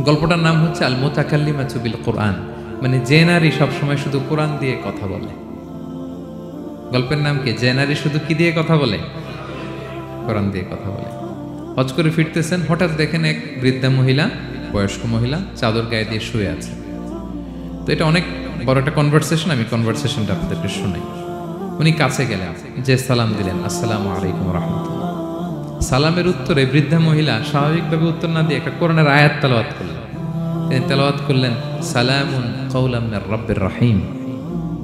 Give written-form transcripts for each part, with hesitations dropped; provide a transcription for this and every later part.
গল্পটার নাম হচ্ছে আল মুতাকাল্লিমাতু বিল কোরআন, মানে যে নারী সবসময় শুধু কোরআন দিয়ে কথা বলে। গল্পের নাম কি? যে নারী শুধু কি দিয়ে কথা বলে? কোরআন দিয়ে কথা বলে। হজ করে ফিরতেছেন, হঠাৎ দেখেন এক বৃদ্ধা মহিলা, বয়স্ক মহিলা চাদর গায়ে দিয়ে শুয়ে আছে। তো এটা অনেক বড় একটা কনভারসেশন, আমি কনভারসেশনটা আপনাদেরকে শোনাই। উনি কাছে গেলেন, যে সালাম দিলেন, আসসালামু আলাইকুম রাহমাতুল্লাহ। সালামের উত্তরে বৃদ্ধা মহিলা স্বাভাবিকভাবে উত্তর না দিয়ে একটা কোরআনের আয়াত তেলাওয়াত করলেন। তিনি তেলাওয়াত করলেন, সালামুন কাওলাম মির রাব্বির রহিম,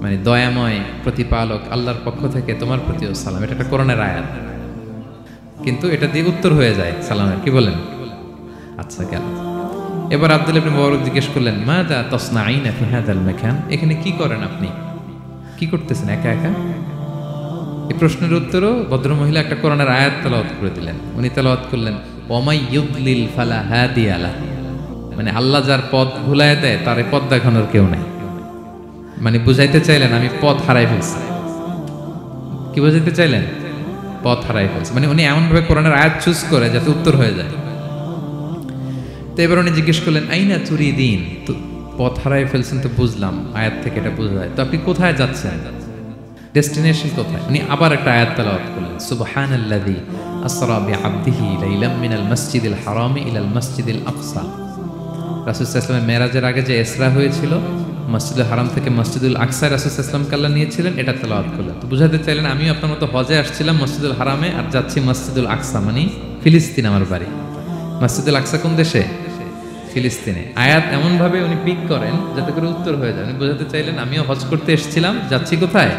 মানে দয়াময় প্রতিপালক আল্লাহর পক্ষ থেকে তোমার প্রতিও সালাম। এটা একটা কোরআনের আয়াত, কিন্তু এটা দিয়ে উত্তর হয়ে যায় সালামের। কি বলেন? আচ্ছা, গেল। এবার আব্দুল্লাহ ইবনে মুবারক জিজ্ঞেস করলেন, মাযা তাসনাঈনা ফি হাযাল মাকান, এখানে কি করেন আপনি? কি করতেছেন একা একা? এই প্রশ্নের উত্তরও ভদ্রমহিলা একটা কোরআনের আয়াত তেলাওয়াত করে দিলেন। উনি তেলাওয়াত করলেন, ওয়ামাই ইউদ্লিল ফালা হাদিয়া লাহু, মানে আল্লাহ যার পথ ভুলায় দেয় তার পথ দেখানোর কেউ নাই। মানে বুঝাইতে চাইলেন আমি পথ হারাই ফেলছি। কি বুঝাইতে চাইলেন? পথ হারাই ফেলছি, মানে উনি এমনভাবে কোরআনের আয়াত চুজ করে যাতে উত্তর হয়ে যায়। তো এবার উনি জিজ্ঞেস করলেন, আইনা তুরিদিন, তো পথ হারাই ফেলছেন তো বুঝলাম, আয়াত থেকে এটা বোঝা যায়, তো আপনি কোথায় যাচ্ছেন? ডেস্টিনেশন কোথায়? উনি আবার একটা আয়াত তেলাওয়াত করলেন, সুবহানাল্লাযী আসরা বিআবদিহি লাইলাম মিনাল মাসজিদিল হারামি ইলাল মাসজিদিল আকসা। রাসূল সাল্লাল্লাহু আলাইহি ওয়াসাল্লাম মেরাজের আগে যে ইসরা হয়েছিল, মসজিদুল হারাম থেকে মসজিদুল আকসায় রাসূল সাল্লাল্লাহু আলাইহি ওয়াসাল্লাম কাল্লা নিয়েছিলেন, এটা তেলাওয়াত করলেন। তো বুঝাতে চাইলেন আমিও আপনার মতো হজে আসছিলাম মসজিদুল হারামে, আর যাচ্ছি মসজিদুল আকসা, মানে ফিলিস্তিন আমার বাড়ি। মসজিদুল আকসা কোন দেশে? ফিলিস্তিনে। আয়াত এমনভাবে উনি পিক করেন যাতে করে উত্তর হয়ে যায়। উনি বোঝাতে চাইলেন আমিও হজ করতে এসেছিলাম, যাচ্ছি কোথায়?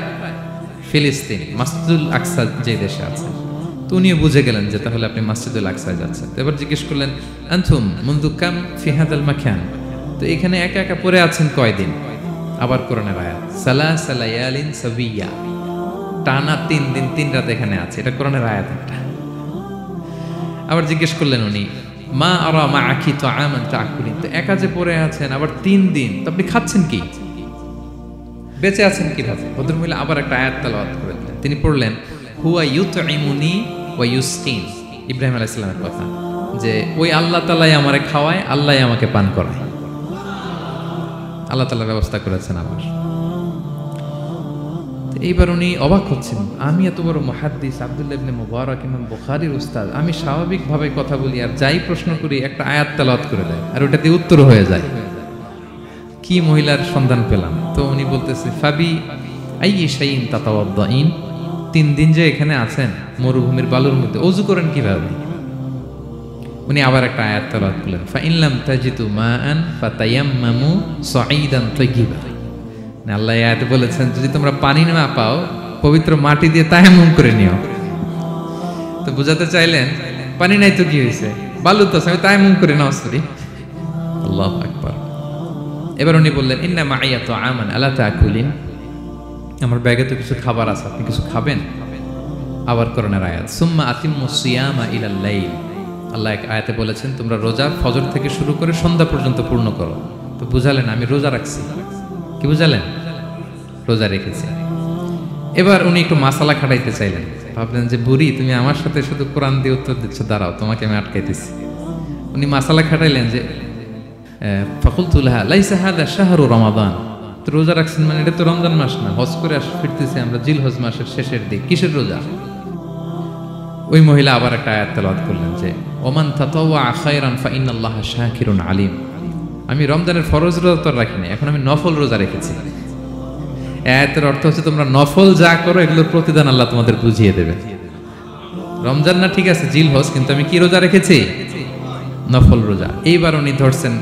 ফিলিস্তিন, মসজিদুল আকসা যে দেশে আছে। তো উনিও বুঝে গেলেন যে তাহলে আপনি মসজিদুল আকসায় যাচ্ছেন। তো এবার জিজ্ঞেস করলেন, আনতুম মুনযু কাম ফি হাযাল মাকান, তো এখানে একা একা পড়ে আছেন কয়দিন? আবার কোরআনের আয়াত, সালাসা লায়ালিন সাবিয়া, টানা 3 দিন 3 রাত এখানে আছে। এটা কোরআনের আয়াত একটা। আবার জিজ্ঞেস করলেন উনি, মা আরা মাআকি তাআমান তাআকুলিন, তো একা যে পড়ে আছেন আবার 3 দিন, তো আপনি খাচ্ছেন কি? বেঁচে আছেন কিভাবে? ভদ্রমহিলা আবার একটা আয়াত তেলাওয়াত করলেন। তিনি পড়লেন, হুয়া ইউতঈমুনি ওয়া ইউসকিন, ইব্রাহিম আলাইহিস সালামের কথা, যে ওই আল্লাহ তাআলাই আমারে খাওয়ায়, আল্লাহই আমাকে পান করায়। আল্লাহ তাআলা ব্যবস্থা করেছেন আমার। এইবার উনি অবাক হচ্ছেন, আমি এত বড় মুহাদ্দিস আব্দুল্লাহ ইবনে মুবারক ইমাম বুখারীর উস্তাদ, আমি স্বাভাবিকভাবে কথা বলি আর যাই প্রশ্ন করি একটা আয়াত তেলাওয়াত করে দেয় আর ওটা দিয়ে উত্তর হয়ে যায়। কি মহিলার সন্ধান পেলাম? তো উনি বলতেছে, ফাবি আইয়ি শাইইন তাতাওয়াদ্দাইন, 3 দিন যে এখানে আছেন মরুভূমির বালুর মধ্যে, ওযু করেন কিভাবে? উনি আবার একটা আয়াত তেলাওয়াত করলেন, ফা ইন লাম তাজিদু মাআন ফাতায়াম্মামু সাঈদান তাইয়্যিবা, আল্লাহ আয়াতে বলেছেন যদি তোমরা পানি না পাও পবিত্র মাটি দিয়ে তায়াম্মুম করে নিও। তো বুঝাতে চাইলেন পানি নাই তো কি হয়েছে, বালু তো আমি তায়াম্মুম করে নাও সরি। আল্লাহু আকবার। এবার উনি বললেন, ইন্না মাইয়া তাআমান আলা তাকুলিন, আমার ব্যাগে তো কিছু খাবার আছে, আপনি কিছু খাবেন? আবার কোরআনের আয়াত, সুম্মা আতিম্মুস সিয়ামা ইলাল লাইল, আল্লাহ এক আয়াতে বলেছেন তোমরা রোজা ফজর থেকে শুরু করে সন্ধ্যা পর্যন্ত পূর্ণ করো। তো বুঝালেন আমি রোজা রাখছি। কি বুঝালেন? রোজা রেখেছি। এবার উনি একটু মাসালা খাটাইতে চাইলেন, ভাবলেন যে বুড়ি তুমি আমার সাথে শুধু কোরআন দিয়ে উত্তর দিচ্ছ, দাঁড়াও তোমাকে আমি আটকাইতেছি। উনি মাসালা খাটাইলেন যে ফাকুলতু লাহা লাইসা হাযা শাহরু রমাদান, তো রোজা রাখছেন মানে এটা তো রমজান মাস না, হজ করে ফিরতেছি আমরা জিলহজ মাসের শেষের দিক, কিসের রোজা? ওই মহিলা আবার একটা আয়াত তেলাওয়াত করলেন যে ওমান তাতাওয়া খায়রান ফা ইন্নাল্লাহা শাকিরুন আলিম, আমি রমজানের ফরজ রোজা তো রাখিনি, এখন আমি নফল রোজা রেখেছি। আয়াতের অর্থ হচ্ছে তোমরা নফল যা করো এগুলোর প্রতিদান আল্লাহ তোমাদের বুঝিয়ে দেবে। রমজান না ঠিক আছে জিলহজ, কিন্তু আমি কি রোজা রেখেছি? নফল রোজা। এইবার উনি ধরছেন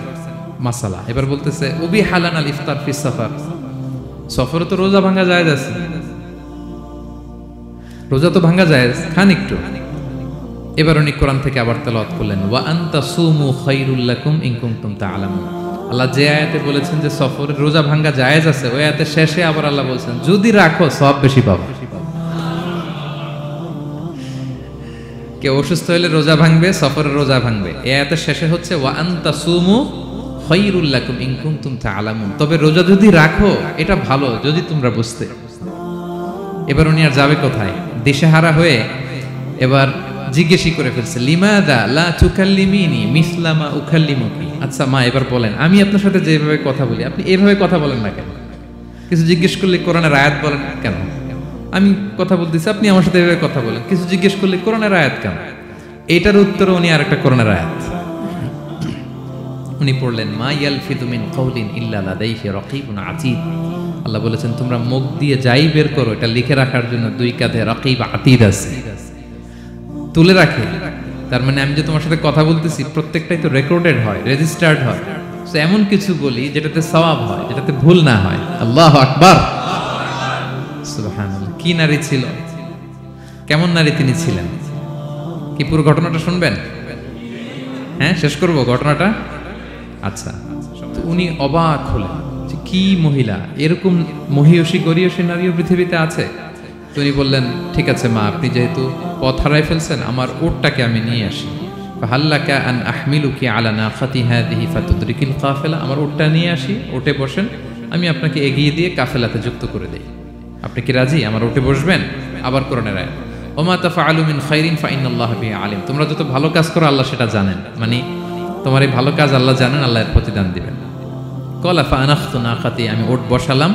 মাসালা, এবার বলতেছে উবি হালান আল ইফতার ফি সফর, সফরে তো রোজা ভাঙা জায়েজ আছে, রোজা তো ভাঙা জায়েজ, খান একটু। এবার উনি কোরআন থেকে আবার তেলাওয়াত করলেন, ওয়া আনতা সুমু খায়রুল লাকুম ইন কুনতুম তা'লামুন, আল্লাহ যে আয়াতে বলেছেন যে সফরে রোজা ভাঙা জায়েজ আছে, ওই আয়াতের শেষে আবার আল্লাহ বলছেন যদি রাখো সব বেশি পাবে। কেউ অসুস্থ হলে রোজা ভাঙবে, সফরের রোজা ভাঙবে, এই আয়াতের শেষে হচ্ছে ওয়া আনতা সুমু খায়রুল লাকুম ইন কুনতুম তা'লামুন, তবে রোজা যদি রাখো এটা ভালো যদি তোমরা বুঝতে। এবার উনি আর যাবে কোথায়? দিশেহারা হয়ে এবার জিজ্ঞেসই করে ফেলছে, লিমাদা লা তুকাল্লিমিনি মিসলা মা উকাল্লিমুকি। আচ্ছা মা, এবার বলেন, আমি আপনার সাথে যেভাবে কথা বলি আপনি এভাবে কথা বলেন না কেন? কিছু জিজ্ঞেস করলে কোরআনের আয়াত বলেন কেন? আমি কথা বলতেছি, আপনি আমার সাথে এভাবে কথা বলেন। কিছু জিজ্ঞেস করলে কোরআনের আয়াত কেন? এইটার উত্তরে উনি আরেকটা কোরআনের আয়াত উনি পড়লেন, মা ইয়ালফিযু মিন কাওলিন ইল্লা লাদাইহি রাকীবুন আতীদ। আল্লাহ বলেছেন, তোমরা মুখ দিয়ে যাই বের করো এটা লিখে রাখার জন্য দুই কাঁধে রাকীব আতীদ আছে, তুলে রাখে। তার মানে আমি যে তোমার সাথে কথা বলতেছি প্রত্যেকটাই তো রেকর্ডেড হয়, রেজিস্টার্ড হয়। তো এমন কিছু বলি যেটাতে সওয়াব হয়, যেটাতে ভুল না হয়। আল্লাহু আকবার, সুবহানাল্লাহ। কি নারী ছিল, কেমন নারী তিনি ছিলেন? কি পুরো ঘটনাটা শুনবেন? হ্যাঁ, শেষ করব ঘটনাটা। আচ্ছা, তো উনি অবাক হলেন যে কি মহিলা, এরকম মহিয়সী গরিয়সী নারীও পৃথিবীতে আছে। তো উনি বললেন, ঠিক আছে মা, আপনি যেহেতু পথ হারাই ফেলছেন, আমার উটটাকে আমি নিয়ে আসি। ফাহাল্লাকা আন আহমিলুকি আলা নাকাতি হাযিহি ফাতুদরিকিল কাফেলা। আমার উটটা নিয়ে আসি, উটে বসেন, আমি আপনাকে এগিয়ে দিয়ে কাফেলাতে যুক্ত করে দেই। আপনি কি রাজি আমার উটে বসবেন? আবার কোরআনের আয়াত, ওমা তাফআলু মিন খাইরিন ফাইন্নাল্লাহা বিহি আলিম। তোমরা যত ভালো কাজ করো আল্লাহ সেটা জানেন, মানে তোমার এই ভালো কাজ আল্লাহ জানেন, আল্লাহ এর প্রতিদান দিবেন। কলা ফাআনাখতু নাকাতি, আমি উট বসালাম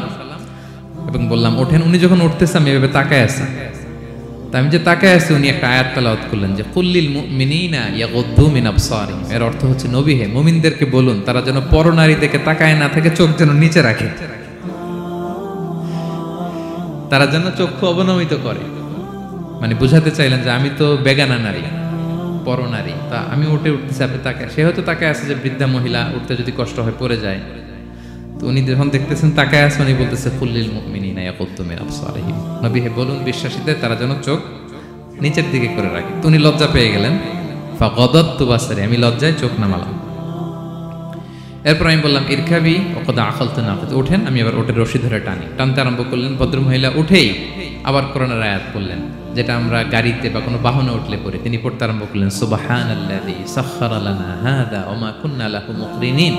এবং বললাম ওঠেন। উনি যখন উঠতেছে আমি এভাবে তাকায় আছি। তা আমি যে তাকায় আছি, উনি একটা আয়াত তেলাওয়াত করলেন যে কুল্লিল মুমিনিনা ইয়াগুদ্দু মিন আবসারিহিম। এর অর্থ হচ্ছে, নবী হে, মুমিনদেরকে বলুন তারা যেন পরনারী দিকে তাকায় না থাকে, চোখ যেন নিচে রাখে, তারা যেন চক্ষু অবনমিত করে। মানে বুঝাতে চাইলেন যে আমি তো বেগানা নারী, পরনারী, তা আমি উঠে উঠতেছি, আপনি তাকায়। সে হয়তো তাকায় আছে যে বৃদ্ধা মহিলা উঠতে যদি কষ্ট হয় পড়ে যায়। তো উনি যখন দেখতেছেন তাকায় আছে, উনি বলতেছে কুল্লিল মুমিনিনা ইয়াগুদ্দু মিন আবসারিহিম। নবী হে, বলুন বিশ্বাসীদের তারা যেন চোখ নিচের দিকে করে রাখে। তো উনি লজ্জা পেয়ে গেলেন। ফাগাদাতু বাসারি, আমি লজ্জায় চোখ নামালাম। এরপর আমি বললাম ইরকাবি ওয়াকাদ আখালতু নাকাতি, ওঠেন। আমি আবার ওটের রশি ধরে টানতে আরম্ভ করলেন। ভদ্রমহিলা উঠেই আবার কোরআনের আয়াত পড়লেন, যেটা আমরা গাড়িতে বা কোনো বাহনে উঠলে পড়ে। তিনি পড়তে আরম্ভ করলেন, সুবহানাল্লাযী সাখখারা লানা হাযা ওয়া মা কুন্না লাহু মুকরিনিন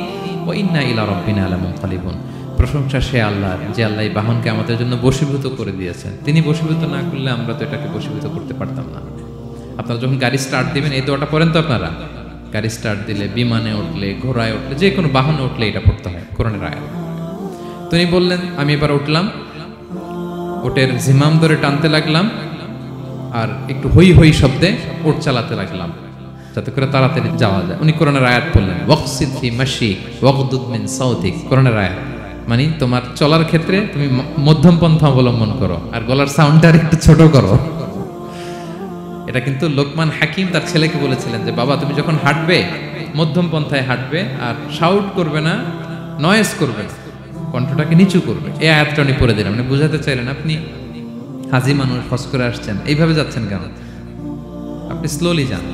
ওয়া ইন্না ইলা রাব্বিনা লামুনকালিবুন। প্রশংসা সে আল্লাহর, যে আল্লাহ এই বাহনকে আমাদের জন্য বশীভূত করে দিয়েছেন। তিনি বশীভূত না করলে আমরা তো এটাকে বশীভূত করতে পারতাম না। আপনারা যখন গাড়ি স্টার্ট দিবেন এই দোয়াটা পড়েন তো আপনারা? গাড়ি স্টার্ট দিলে, বিমানে উঠলে, ঘোড়ায় উঠলে, যে কোনো বাহনে উঠলে এটা পড়তে হয়, কোরআনের আয়াত। তিনি বললেন, আমি এবার উঠলাম, ওটের জিমাম ধরে টানতে লাগলাম আর একটু হই হই শব্দে উট চালাতে লাগলাম, যাতে করে তাড়াতাড়ি যাওয়া যায়। উনি কোরআনের আয়াত বললেন, ওয়াকসিদ ফি মাশিক ওয়াগদুদ মিন সাউতিক। কোরআনের আয়াত মানে তোমার চলার ক্ষেত্রে তুমি মধ্যম পন্থা অবলম্বন করো আর গলার সাউন্ডটা একটু ছোট করো। এটা কিন্তু লোকমান হাকিম তার ছেলেকে বলেছিলেন যে বাবা, তুমি যখন হাঁটবে মধ্যম পন্থায় হাঁটবে, আর শাউট করবে না, নয়েজ করবে না, কণ্ঠটাকে নিচু করবে। এই আয়াতটা উনি পড়ে দিলেন। মানে বুঝাতে চাইলেন, আপনি হাজি মানুষ, হজ করে আসছেন, এইভাবে যাচ্ছেন কেন? আপনি স্লোলি যান।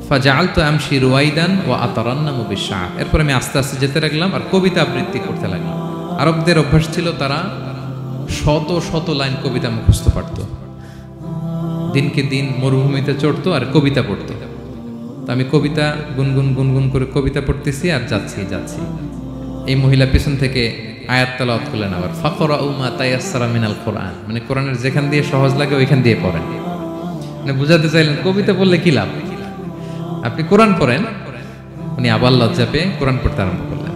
ফাজাআলতু আমশি রুয়াইদান ওয়া আতারান্নামু বিশ-শা'ব। এরপর আমি আস্তে আস্তে যেতে লাগলাম আর কবিতা আবৃত্তি করতে লাগলাম। আরবদের অভ্যাস ছিল, তারা শত শত লাইন কবিতা মুখস্থ পারত। দিনকে দিন মরুভূমিতে চড়তো আর কবিতা পড়তো। তো আমি কবিতা গুনগুন গুনগুন করে কবিতা পড়তেছি আর যাচ্ছি। এই মহিলা পিছন থেকে আয়াত তেলাওয়াত করলেন আবার, ফাকরাউ মা তায়াসসারা মিনাল কোরআন। মানে কোরআনের যেখান দিয়ে সহজ লাগে ওইখান দিয়ে পড়েন। মানে বুঝাতে চাইলেন কবিতা পড়লে কি লাভ, আপনি কোরআন পড়েন। উনি আবার লজ্জা পেয়ে কোরআন পড়তে আরম্ভ করলেন।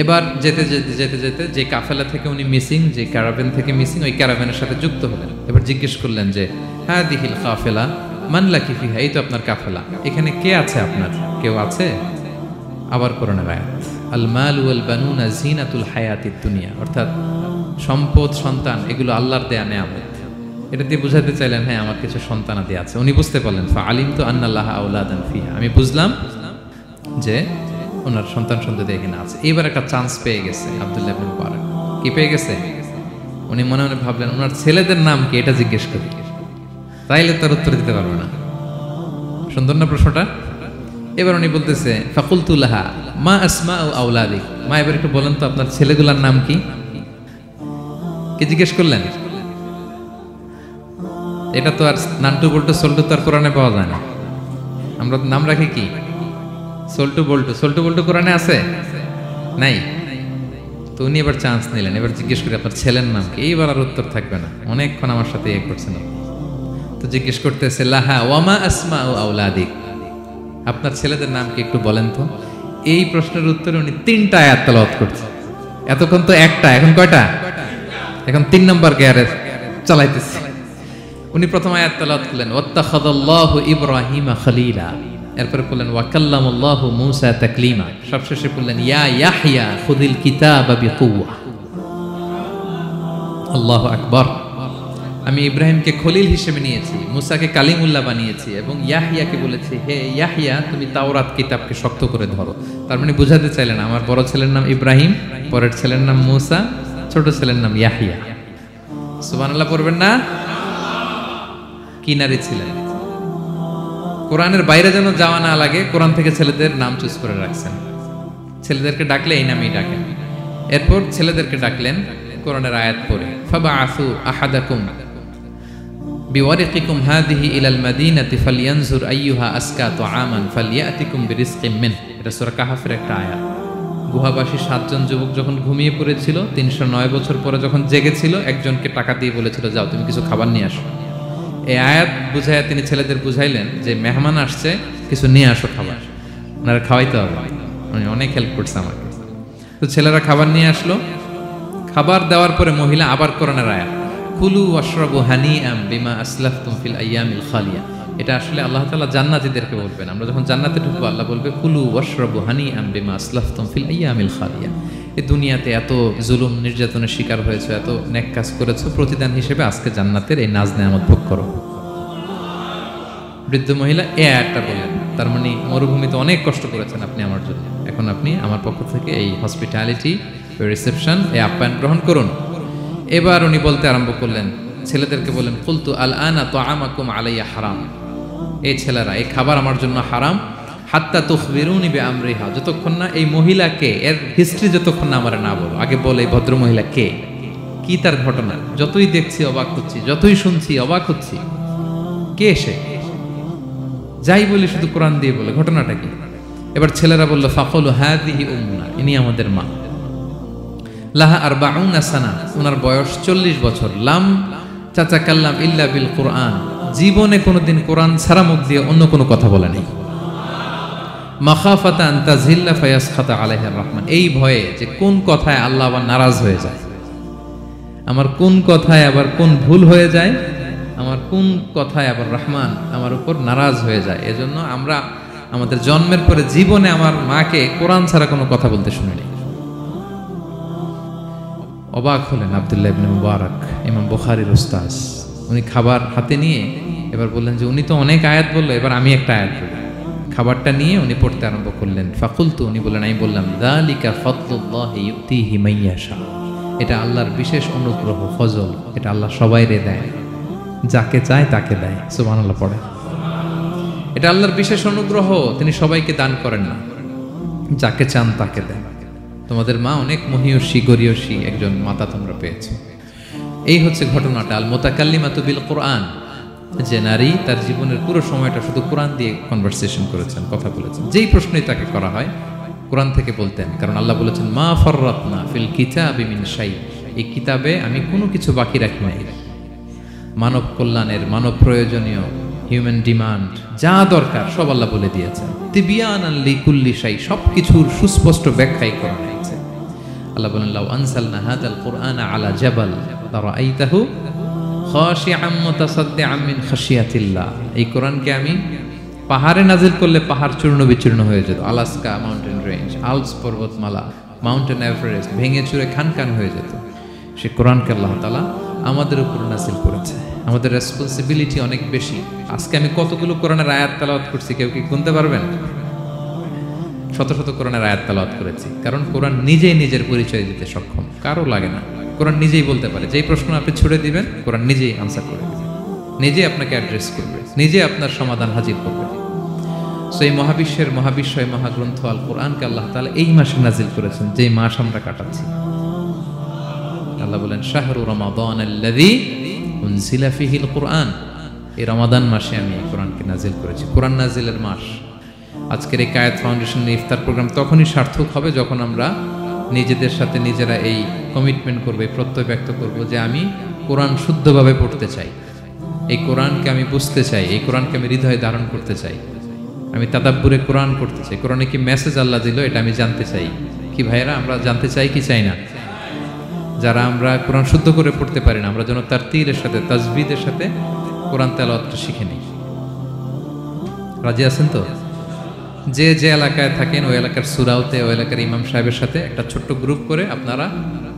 এবার যেতে যেতে যে কাফেলা থেকে উনি মিসিং, যে ক্যারাভেন থেকে মিসিং, ওই ক্যারাভেনের সাথে যুক্ত হলেন। এবার জিজ্ঞেস করলেন যে হাদিহিল কাফেলা মান লাকি ফিহা, এই তো আপনার কাফেলা, এখানে কে আছে আপনার, কেউ আছে? আবার কোরআনের আয়াত, আল মাল ওয়াল বানুনা জিনাতুল হায়াতিদ দুনিয়া, অর্থাৎ সম্পদ, সন্তান, এগুলো আল্লাহর দেয়া নেয়ামত। এটা দিয়ে বুঝাতে চাইলেন, হ্যাঁ আমার কিছু সন্তানাদি আছে। উনি বুঝতে পারলেন, ফাআলিমতু আন্নাল্লাহা আওলাদান ফিহা, আমি বুঝলাম যে ওনার সন্তান-সন্ততি এখানে আছে। এইবার একটা চান্স পেয়ে গেছে আব্দুল্লাহ ইবনে মুবারক। কি পেয়ে গেছে? উনি মনে মনে ভাবলেন, ওনার ছেলেদের নাম কি, এটা জিজ্ঞেস করি, তাইলে তার উত্তর দিতে পারবে না। সুন্দর না প্রশ্নটা? এবার উনি বলতেছে, ফাকুলতু লাহা মা আসমাউ আওলাদিক, মা এবার একটু বলেন তো আপনার ছেলেগুলোর নাম কি? কি জিজ্ঞেস করলেন? এটা তো আর নান্টু বল্টু সল্টু তো আর কোরআনে পাওয়া যায় না। আমরা নাম রাখি কি? সল্টু বল্টু। সল্টু বল্টু কোরআনে আছে? নাই। তো উনি এবার চান্স নিলেন, এবার জিজ্ঞেস করি আপনার ছেলের নাম কি? এইবার আর উত্তর থাকবে না, অনেকক্ষণ আমার সাথে করছেন। তো জিজ্ঞেস করতেছে লাহা ওয়ামা আসমা ও আউলাদিক, আপনার ছেলেদের নাম কি একটু বলেন তো। এই প্রশ্নের উত্তরে উনি 3টা আয়াত তেলাওয়াত করছে। এতক্ষণ তো একটা, এখন কয়টা? এখন 3 নম্বর গিয়ারে চালাইতেছে। উনি প্রথম আয়াত তেলাওয়াত করলেন ওয়াত্তাখাযাল্লাহু ইব্রাহিমা খলিলা, এরপরে বললেন ওয়া কাল্লামাল্লাহু মূসা তাকলিমা, সবশেষে বললেন ইয়া ইয়াহইয়া খুযিল কিতাবা বিকুওয়া। আল্লাহু আকবার। আমি ইব্রাহিমকে খলিল হিসেবে নিয়েছি, মুসাকে কালিমুল্লাহ বানিয়েছি, এবং ইয়াহইয়াকে বলেছি হে ইয়াহইয়া তুমি তাওরাত কিতাবকে শক্ত করে ধরো। তার মানে বুঝাতে চাইলেন আমার বড় ছেলের নাম ইব্রাহিম, পরের ছেলের নাম মুসা, ছোট ছেলের নাম ইয়াহইয়া। সুবহানাল্লাহ পড়বেন না? কি নারী ছিলেন, কোরআনের বাইরে যেন যাওয়া না লাগে, কোরআন থেকে ছেলেদের নাম চুজ করে রাখছেন। ছেলেদেরকে ডাকলে এই নামেই ডাকেন। এরপর ছেলেদেরকে ডাকলেন কোরআনের আয়াত পড়ে ফাবাআসু আহাদাকুম বিওয়ারিকিকুম হাযিহি ইলাল মাদিনাতি ফালইয়ানজুর আইয়ুহা আসকা তুআমান ফালইয়াতিকুম বিরিজকিম মিন। এটা সূরা কাহফের একটা আয়াত। গুহাবাসী 7 জন যুবক যখন ঘুমিয়ে পড়েছিল, 309 বছর পরে যখন জেগেছিল, একজনকে টাকা দিয়ে বলেছিল যাও তুমি কিছু খাবার নিয়ে আসো। এই আয়াত বুঝাইয়া তিনি ছেলেদের বুঝাইলেন যে মেহমান আসছে, কিছু নিয়ে আসো খাবার, ওনারা খাওয়াইতে হবে। উনি অনেক হেল্প করছে আমাকে। তো ছেলেরা খাবার নিয়ে আসলো। খাবার দেওয়ার পরে মহিলা আবার কোরআনের আয়াত কুলু ওয়াশরাবু হানিআম বিমা আসলাফতুম ফিল আইয়ামিল খালিয়া। এটা আসলে আল্লাহ তাআলা জান্নাতীদেরকে বলবেন। আমরা যখন জান্নাতে ঢুকবো আল্লাহ বলবে কুলু ওয়াশরাবু হানিআম বিমা আসলাফতুম ফিল আইয়ামিল খালিয়া। এই দুনিয়াতে এত জুলুম নির্যাতনের শিকার হয়েছে, এত নেক কাজ করেছো, প্রতিদান হিসেবে আজকে জান্নাতের এই নাজ নেয়ামত ভোগ করো। বৃদ্ধ মহিলা এই আয়াতটা বললেন, তার মানে মরুভূমিতে অনেক কষ্ট করেছেন আপনি আমার জন্য, এখন আপনি আমার পক্ষ থেকে এই হসপিটালিটি, রিসেপশন, এই আপ্যায়ন গ্রহণ করুন। এবার উনি বলতে আরম্ভ করলেন, ছেলেদেরকে বললেন কুলতু আল আনা তুআমাকুম আলাইয়া হারাম। এই ছেলেরা, এই খাবার আমার জন্য হারাম। হাত্তা তুখবিরুনি বিআমরিহা, যতক্ষণ না এই মহিলাকে, এর হিস্ট্রি যতক্ষণ না আমার না বলো। আগে বলে এই ভদ্র মহিলা কে, কি তার ঘটনা। যতই দেখছি অবাক হচ্ছি, যতই শুনছি অবাক হচ্ছি। কে সে? যাই বলি শুধু কোরআন দিয়ে বলে, ঘটনাটা কি? এবার ছেলেরা বলল ফাকুলু হাযিহি উম্মুনা, ইনি আমাদের মা। লাহা আরবাউনা সানা, ওনার বয়স 40 বছর। লাম তাতাকাল্লাম ইল্লা বিল কুরআন, জীবনে কোনোদিন কোরআন ছাড়া মুখ দিয়ে অন্য কোনো কথা বলে নাই। মাখাফাতা আন তাযিল্লা ফায়াসখাতা আলাইহির রহমান, এই ভয়ে যে কোন কথায় আল্লাহ আবার নারাজ হয়ে যায়, আমার কোন কথায় আবার কোন ভুল হয়ে যায়, আমার কোন কথায় আবার রহমান আমার উপর নারাজ হয়ে যায়। এজন্য আমরা আমাদের জন্মের পরে জীবনে আমার মাকে কোরআন ছাড়া কোনো কথা বলতে শুনিনি। অবাক হলেন আব্দুল্লাহ ইবনে মুবারক, ইমাম বুখারীর উস্তাদ। উনি খাবার হাতে নিয়ে এবার বললেন যে উনি তো অনেক আয়াত বললো, এবার আমি একটা আয়াত বলি। খাবারটা নিয়ে উনি পড়তে আরম্ভ করলেন। ফাকুলতু, উনি বললেন, আমি বললাম যালিকা ফাদলুল্লাহি ইউতিহি মাইয়াশা, এটা আল্লাহর বিশেষ অনুগ্রহ, ফজল। এটা আল্লাহ সবাইরে দেয়, যাকে চায় তাকে দেয়। সুবহানাল্লাহ পড়ে। এটা আল্লাহর বিশেষ অনুগ্রহ, তিনি সবাইকে দান করেন না, যাকে চান তাকে দেন। তোমাদের মা অনেক মহিয়সী গরিয়সী একজন মাতা তোমরা পেয়েছো। এই হচ্ছে ঘটনাটা। আল মুতাকাল্লিমাতু বিল কোরআন, যে নারী তার জীবনের পুরো সময়টা শুধু কোরআন দিয়ে কনভারসেশন করেছেন, কথা বলেছেন। যেই প্রশ্নই তাকে করা হয় কোরআন থেকে বলতেন, কারণ আল্লাহ বলেছেন মা ফাররাতনা ফিল কিতাবি মিন শাই, এই কিতাবে আমি কোনো কিছু বাকি রাখি নাই। মানব কল্যাণের, মানব প্রয়োজনীয়, হিউম্যান ডিমান্ড যা দরকার সব আল্লাহ বলে দিয়েছেন। তিবিয়ানান লিকুল্লি শাই, সবকিছুর সুস্পষ্ট ব্যাখ্যাই করা হয়েছে। আল্লাহ বলেন লাউ আনসালনা হাযাল কুরআনা আলা জাবাল লারাআইতাহু খাশিআম মুতাসাদ্দিআম মিন খাশিয়াতিল্লাহ, এই কোরআনকে আমি পাহাড়ে নাজিল করলে পাহাড় চূর্ণ বিচূর্ণ হয়ে যেত। আলাস্কা মাউন্টেন রেঞ্জ, আলপস পর্বতমালা, মাউন্টেন এভারেস্ট ভেঙে চুরে খান খান হয়ে যেত। সে কোরআনকে আল্লাহ তাআলা আমাদের উপর নাজিল করেছে। আমাদের রেসপন্সিবিলিটি অনেক বেশি। আজকে আমি কতগুলো কোরআনের আয়াত তেলাওয়াত করছি, কেউ কি গুনতে পারবেন? শত শত কোরআনের আয়াত তেলাওয়াত করেছি, কারণ কোরআন নিজেই নিজের পরিচয় দিতে সক্ষম, কারো লাগে না। কোরআন নিজেই বলতে পারে, যেই প্রশ্ন আপনি ছুড়ে দিবেন কোরআন নিজেই আনসার করে দেবে, নিজে আপনাকে অ্যাড্রেস করবে, নিজে আপনার সমাধান হাজির করবে। সো এই মহাবিশ্বের মহাবিশ্বয় মহাগ্রন্থ আল কোরআনকে আল্লাহ তাআলা এই মাসে নাজিল করেছেন, যেই মাস আমরা কাটাচ্ছি। আল্লাহ বলেন শাহরু রমাদানাল্লাযী উনজিলা ফীহিল কুরআন, এই রমাদান মাসে আমি এই কোরআনকে নাজিল করেছি। কোরআন নাজিলের মাস। আজকের এই কায়েত ফাউন্ডেশনের ইফতার প্রোগ্রাম তখনই সার্থক হবে যখন আমরা নিজেদের সাথে নিজেরা এই কমিটমেন্ট করবো, এই প্রত্যয় ব্যক্ত করবো যে আমি কোরআন শুদ্ধভাবে পড়তে চাই, এই কোরআনকে আমি বুঝতে চাই, এই কোরআনকে আমি হৃদয়ে ধারণ করতে চাই, আমি তাদাব্বুরে কোরআন করতে চাই, কোরআনে কি মেসেজ আল্লাহ দিল এটা আমি জানতে চাই। কি ভাইয়েরা, আমরা জানতে চাই কি চাই না? যারা আমরা কোরআন শুদ্ধ করে পড়তে পারি না, আমরা যেন তার তীরের সাথে তাজবিদের সাথে কোরআন তেলাওয়াতটা শিখে নিই। রাজি আছেন তো? যে যে এলাকায় থাকেন ওই এলাকার সুরাউতে, ওই এলাকার ইমাম সাহেবের সাথে একটা ছোট্ট গ্রুপ করে আপনারা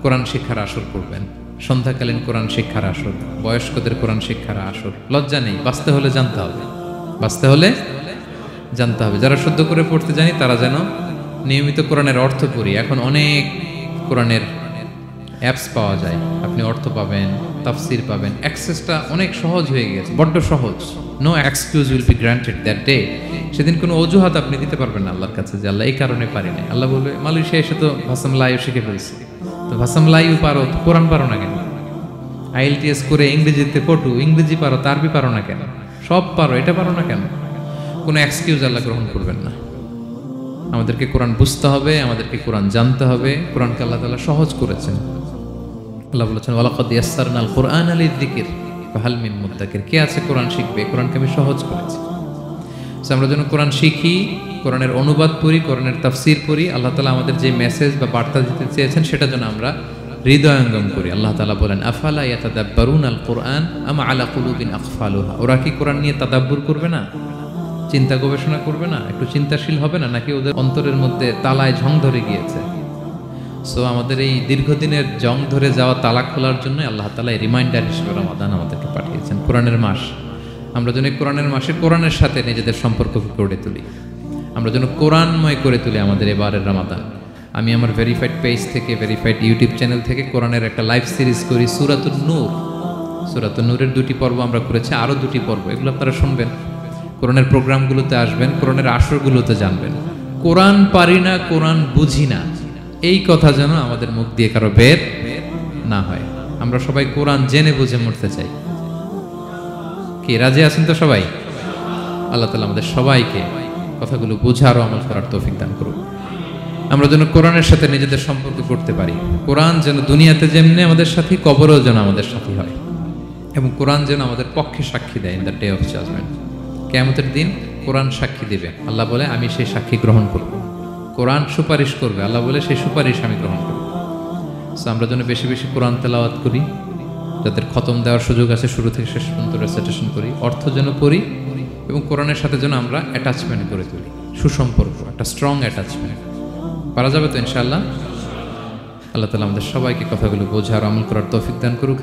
কোরআন শিক্ষার আসর করবেন। সন্ধ্যাকালীন কোরআন শিক্ষার আসর, বয়স্কদের কোরআন শিক্ষার আসর। লজ্জা নেই, বাঁচতে হলে জানতে হবে, বাঁচতে হলে জানতে হবে। যারা শুদ্ধ করে পড়তে জানি তারা যেন নিয়মিত কোরআনের অর্থ পড়ি। এখন অনেক কোরআনের অ্যাপস পাওয়া যায়, আপনি অর্থ পাবেন, তাফসির পাবেন, অ্যাক্সেসটা অনেক সহজ হয়ে গেছে, বড্ড সহজ। No excuse will be granted that day. সেদিন কোনো অজুহাত আপনি দিতে পারবেন না আল্লাহর কাছে যে আল্লাহ এই কারণে পারি না। আল্লাহ বলবে, মালয়েশিয়া এসে তো ভাসাম লাইও শিখে ফেলছি, তো ভাসাম লাইও পারো, কোরআন পারো না কেন? IELTS করে ইংরেজিতে পটু, ইংরেজি পারো, আরবি পারো না কেন? সব পারো, এটা পারো না কেন? কোনো এক্সকিউজ আল্লাহ গ্রহণ করবেন না। আমাদেরকে কোরআন বুঝতে হবে, আমাদেরকে কোরআন জানতে হবে। কোরআনকে আল্লাহ তাআলা সহজ করেছেন। আল্লাহ বলেছেন, ওয়ালাকাদ ইয়াসসারনাল কুরআনা লিযিকর ফাহাল মিন মুদ্দাকির। কে আছে কোরআন শিখবে? কোরআনকে আমি সহজ করেছি। আমরা যেন কোরআন শিখি, কোরআনের অনুবাদ পড়ি, কোরআনের তাফসির পড়ি। আল্লাহ তাআলা আমাদের যে মেসেজ বা বার্তা দিতে চেয়েছেন সেটা যেন আমরা হৃদয়ঙ্গম করি। আল্লাহ তাআলা বলেন, আফালা ইয়াতাদাব্বারুনাল কুরআন আম আলা কুলুবিন আকফালুহা। ওরা কি কোরআন নিয়ে তাদাব্বুর করবে না, চিন্তা গবেষণা করবে না, একটু চিন্তাশীল হবে না? নাকি ওদের অন্তরের মধ্যে তালায় ঝং ধরে গিয়েছে? সো আমাদের এই দীর্ঘদিনের জং ধরে যাওয়া তালা খোলার জন্য আল্লাহ তাআলা রিমাইন্ডার হিসেবে রমাদান আমাদেরকে পাঠিয়েছেন, কোরআনের মাস। আমরা যেন কোরআনের মাসে কোরআনের সাথে নিজেদের সম্পর্ককে গড়ে তুলি, আমরা যেন কোরআনময় করে তুলি আমাদের এবারের রমাদান। আমি আমার ভেরিফাইড পেজ থেকে, ভেরিফাইড ইউটিউব চ্যানেল থেকে কোরআনের একটা লাইভ সিরিজ করি, সূরাতুন নূর। সূরাতুন নূরের 2টি পর্ব আমরা করেছি, আরও 2টি পর্ব, এগুলো আপনারা শুনবেন। কোরআনের প্রোগ্রামগুলোতে আসবেন, কোরআনের আসরগুলোতে জানবেন। কোরআন পারি না, কোরআন বুঝি না, এই কথা যেন আমাদের মুখ দিয়ে কারো বের না হয়। আমরা সবাই কোরআন জেনে বুঝে মরতে চাই। কি রাজি আছেন তো সবাই? আল্লাহ তাআলা আমাদের সবাইকে কথাগুলো বুঝার ও আমল করার তৌফিক দান করুন। আমরা যেন কোরআনের সাথে নিজেদের সম্পর্ক করতে পারি। কোরআন যেন দুনিয়াতে যেমনি আমাদের সাথী, কবরেও যেন আমাদের সাথী হয়, এবং কোরআন যেন আমাদের পক্ষে সাক্ষী দেয় in the day of judgement. কিয়ামতের দিন কোরআন সাক্ষী দিবে, আল্লাহ বলে আমি সেই সাক্ষী গ্রহণ করব। কোরআন সুপারিশ করবে, আল্লাহ বলে সেই সুপারিশ আমি গ্রহণ করব। সো আমরা যেন বেশি বেশি কোরআন তেলাওয়াত করি, যাদের খতম দেওয়ার সুযোগ আছে শুরু থেকে শেষ পর্যন্ত রেসাইটেশন করি, অর্থ যেন পড়ি, এবং কোরআনের সাথে যেন আমরা অ্যাটাচমেন্ট করে তুলি, সুসম্পর্ক, একটা স্ট্রং অ্যাটাচমেন্ট। পারা যাবে তো ইনশাআল্লাহ? আল্লাহ তাআলা আমাদের সবাইকে কথাগুলো বোঝার আমল করার তৌফিক দান করুক।